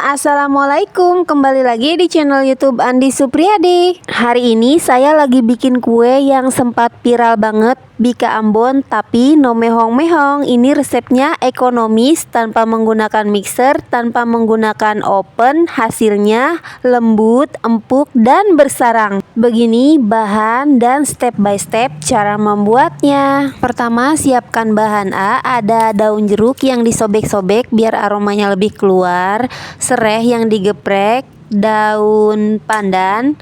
Assalamualaikum, kembali lagi di channel YouTube Andi Supriyadi. Hari ini saya lagi bikin kue yang sempat viral banget, Bika Ambon, tapi no mehong-mehong. Ini resepnya ekonomis, tanpa menggunakan mixer, tanpa menggunakan oven. Hasilnya lembut, empuk, dan bersarang. Begini bahan dan step by step cara membuatnya. Pertama, siapkan bahan A. Ada daun jeruk yang disobek-sobek biar aromanya lebih keluar, serai yang digeprek, daun pandan,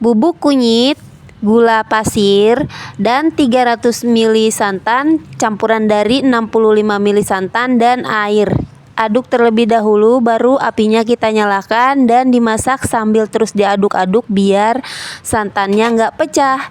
bubuk kunyit, gula pasir, dan 300 ml santan campuran dari 65 ml santan dan air. Aduk terlebih dahulu, baru apinya kita nyalakan dan dimasak sambil terus diaduk-aduk biar santannya nggak pecah.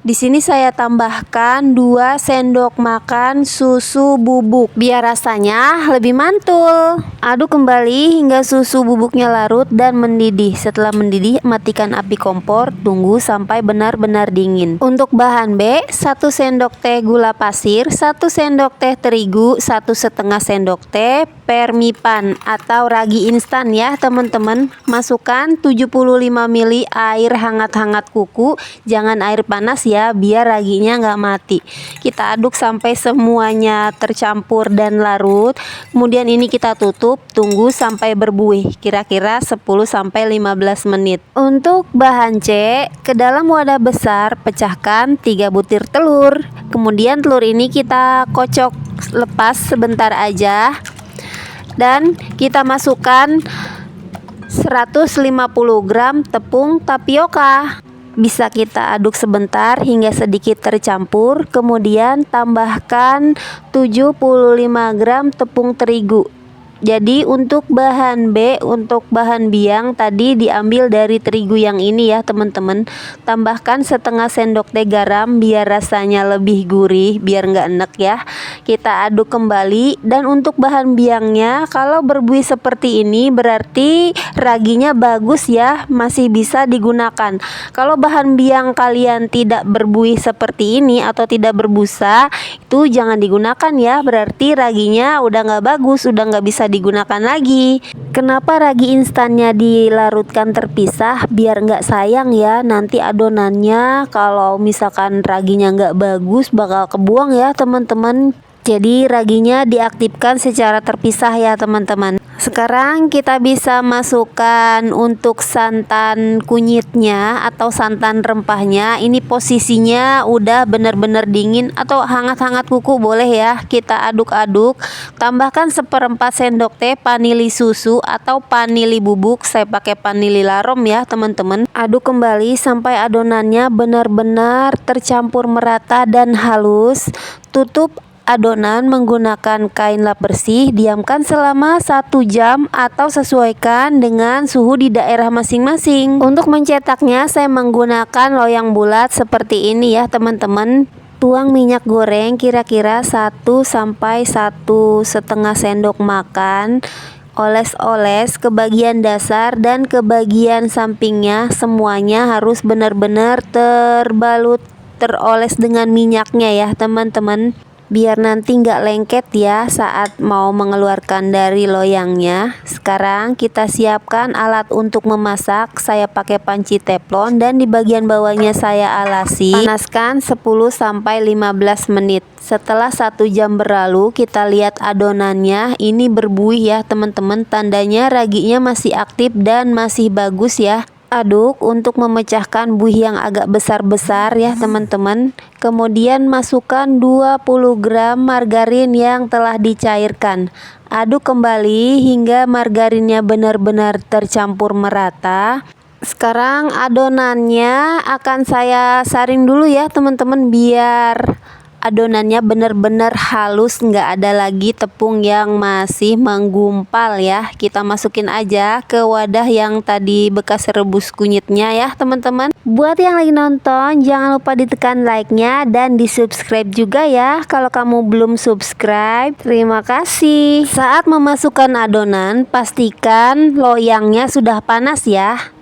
Di sini saya tambahkan 2 sendok makan susu bubuk biar rasanya lebih mantul. Aduk kembali hingga susu bubuknya larut dan mendidih. Setelah mendidih, matikan api kompor, tunggu sampai benar-benar dingin. Untuk bahan B, 1 sendok teh gula pasir, 1 sendok teh terigu, 1,5 sendok teh permipan atau ragi instan ya teman-teman. Masukkan 75 ml air hangat-hangat kuku, jangan air panas ya, biar raginya nggak mati. Kita aduk sampai semuanya tercampur dan larut. Kemudian ini kita tutup, tunggu sampai berbuih, kira-kira 10-15 menit. Untuk bahan C, ke dalam wadah besar pecahkan 3 butir telur. Kemudian telur ini kita kocok lepas sebentar aja. Dan kita masukkan 150 gram tepung tapioka. Bisa kita aduk sebentar hingga sedikit tercampur. Kemudian tambahkan 75 gram tepung terigu. Jadi untuk bahan B, untuk bahan biang tadi diambil dari terigu yang ini ya teman-teman. Tambahkan setengah sendok teh garam biar rasanya lebih gurih, biar nggak enek ya. Kita aduk kembali. Dan untuk bahan biangnya, kalau berbuih seperti ini berarti raginya bagus ya, masih bisa digunakan. Kalau bahan biang kalian tidak berbuih seperti ini atau tidak berbusa, itu jangan digunakan ya, berarti raginya udah nggak bagus, udah nggak bisa digunakan lagi. Kenapa ragi instannya dilarutkan terpisah? Biar nggak sayang ya, nanti adonannya kalau misalkan raginya nggak bagus bakal kebuang ya teman-teman. Jadi raginya diaktifkan secara terpisah ya teman-teman. Sekarang kita bisa masukkan untuk santan kunyitnya atau santan rempahnya. Ini posisinya udah benar-benar dingin atau hangat-hangat kuku boleh ya. Kita aduk-aduk. Tambahkan 1/4 sendok teh vanili susu atau vanili bubuk. Saya pakai vanili larom ya teman-teman. Aduk kembali sampai adonannya benar-benar tercampur merata dan halus. Tutup adonan menggunakan kain lap bersih, diamkan selama 1 jam atau sesuaikan dengan suhu di daerah masing-masing. Untuk mencetaknya saya menggunakan loyang bulat seperti ini ya teman-teman. Tuang minyak goreng kira-kira 1-1,5 sendok makan. Oles-oles ke bagian dasar dan ke bagian sampingnya, semuanya harus benar-benar teroles dengan minyaknya ya teman-teman, biar nanti nggak lengket ya saat mau mengeluarkan dari loyangnya. Sekarang kita siapkan alat untuk memasak. Saya pakai panci teflon dan di bagian bawahnya saya alasi. Panaskan 10-15 menit. Setelah 1 jam berlalu, kita lihat adonannya ini berbuih ya teman-teman, tandanya raginya masih aktif dan masih bagus ya. Aduk untuk memecahkan buih yang agak besar-besar ya teman-teman. Kemudian masukkan 20 gram margarin yang telah dicairkan. Aduk kembali hingga margarinnya benar-benar tercampur merata. Sekarang adonannya akan saya saring dulu ya teman-teman, biar adonannya benar-benar halus, nggak ada lagi tepung yang masih menggumpal ya. Kita masukin aja ke wadah yang tadi bekas rebus kunyitnya ya teman-teman. Buat yang lagi nonton, jangan lupa ditekan like-nya dan di subscribe juga ya kalau kamu belum subscribe. Terima kasih. Saat memasukkan adonan, pastikan loyangnya sudah panas ya.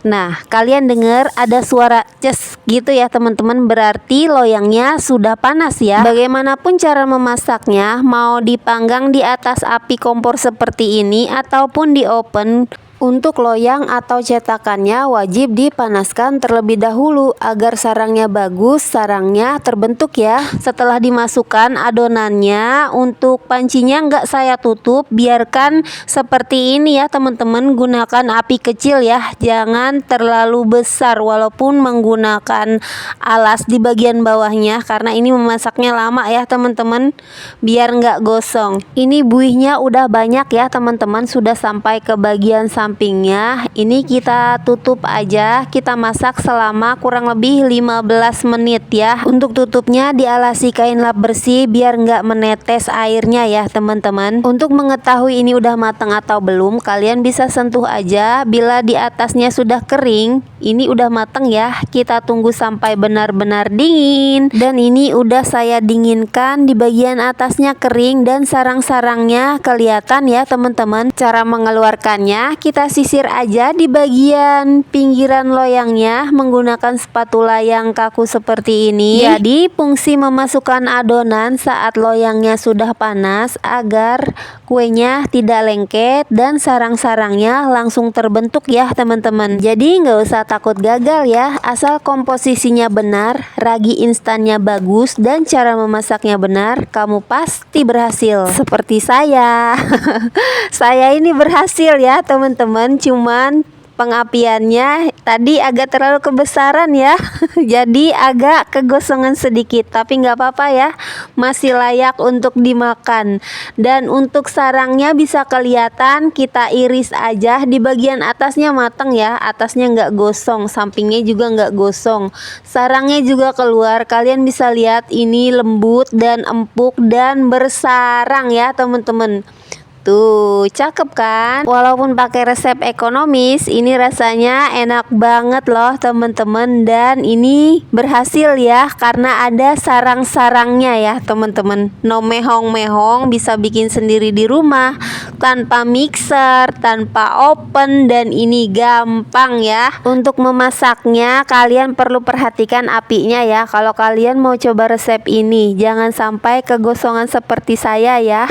Nah, kalian dengar ada suara ces gitu ya teman-teman, berarti loyangnya sudah panas ya. Bagaimanapun cara memasaknya, mau dipanggang di atas api kompor seperti ini ataupun di oven, untuk loyang atau cetakannya wajib dipanaskan terlebih dahulu agar sarangnya bagus, sarangnya terbentuk ya. Setelah dimasukkan adonannya, untuk pancinya nggak saya tutup, biarkan seperti ini ya teman-teman, gunakan api kecil ya, jangan terlalu besar walaupun menggunakan alas di bagian bawahnya karena ini memasaknya lama ya teman-teman, biar nggak gosong. Ini buihnya udah banyak ya teman-teman, sudah sampai ke bagian sampingnya. Ini kita tutup aja, kita masak selama kurang lebih 15 menit ya. Untuk tutupnya dialasi kain lap bersih biar nggak menetes airnya ya teman-teman. Untuk mengetahui ini udah matang atau belum, kalian bisa sentuh aja. Bila di atasnya sudah kering, ini udah matang ya. Kita tunggu sampai benar-benar dingin. Dan ini udah saya dinginkan, di bagian atasnya kering dan sarang-sarangnya kelihatan ya teman-teman. Cara mengeluarkannya, kita sisir aja di bagian pinggiran loyangnya menggunakan spatula yang kaku seperti ini. Jadi fungsi memasukkan adonan saat loyangnya sudah panas agar kuenya tidak lengket dan sarang-sarangnya langsung terbentuk ya teman-teman. Jadi nggak usah takut gagal ya, asal komposisinya benar, ragi instannya bagus, dan cara memasaknya benar, kamu pasti berhasil. Seperti saya. Saya ini berhasil ya teman-teman, cuman pengapiannya tadi agak terlalu kebesaran ya. Jadi agak kegosongan sedikit, tapi nggak apa-apa ya, masih layak untuk dimakan. Dan untuk sarangnya bisa kelihatan, kita iris aja, di bagian atasnya matang ya, atasnya nggak gosong, sampingnya juga nggak gosong, sarangnya juga keluar. Kalian bisa lihat ini lembut dan empuk dan bersarang ya teman-teman. Tuh, cakep kan? Walaupun pakai resep ekonomis, ini rasanya enak banget loh teman-teman. Dan ini berhasil ya, karena ada sarang-sarangnya ya teman-teman. No mehong-mehong, bisa bikin sendiri di rumah tanpa mixer, tanpa oven, dan ini gampang ya. Untuk memasaknya, kalian perlu perhatikan apinya ya. Kalau kalian mau coba resep ini, jangan sampai kegosongan seperti saya ya.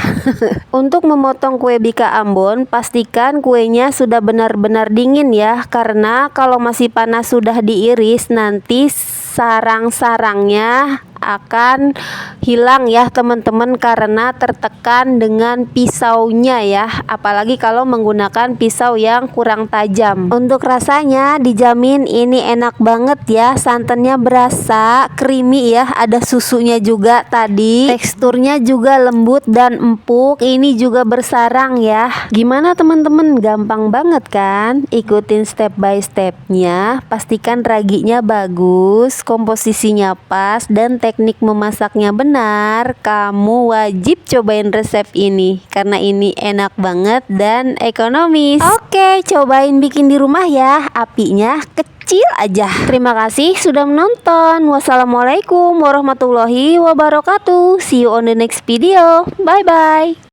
Untuk memotong kue bika Ambon, pastikan kuenya sudah benar-benar dingin ya, karena kalau masih panas sudah diiris, nanti sarang-sarangnya akan hilang ya teman-teman karena tertekan dengan pisaunya ya, apalagi kalau menggunakan pisau yang kurang tajam. Untuk rasanya dijamin ini enak banget ya, santannya berasa creamy ya, ada susunya juga tadi, teksturnya juga lembut dan empuk, ini juga bersarang ya. Gimana teman-teman, gampang banget kan? Ikutin step by stepnya, pastikan raginya bagus, komposisinya pas, dan teknik memasaknya benar. Kamu wajib cobain resep ini karena ini enak banget dan ekonomis. Oke, cobain bikin di rumah ya, apinya kecil aja. Terima kasih sudah menonton. Wassalamualaikum warahmatullahi wabarakatuh. See you on the next video. Bye bye.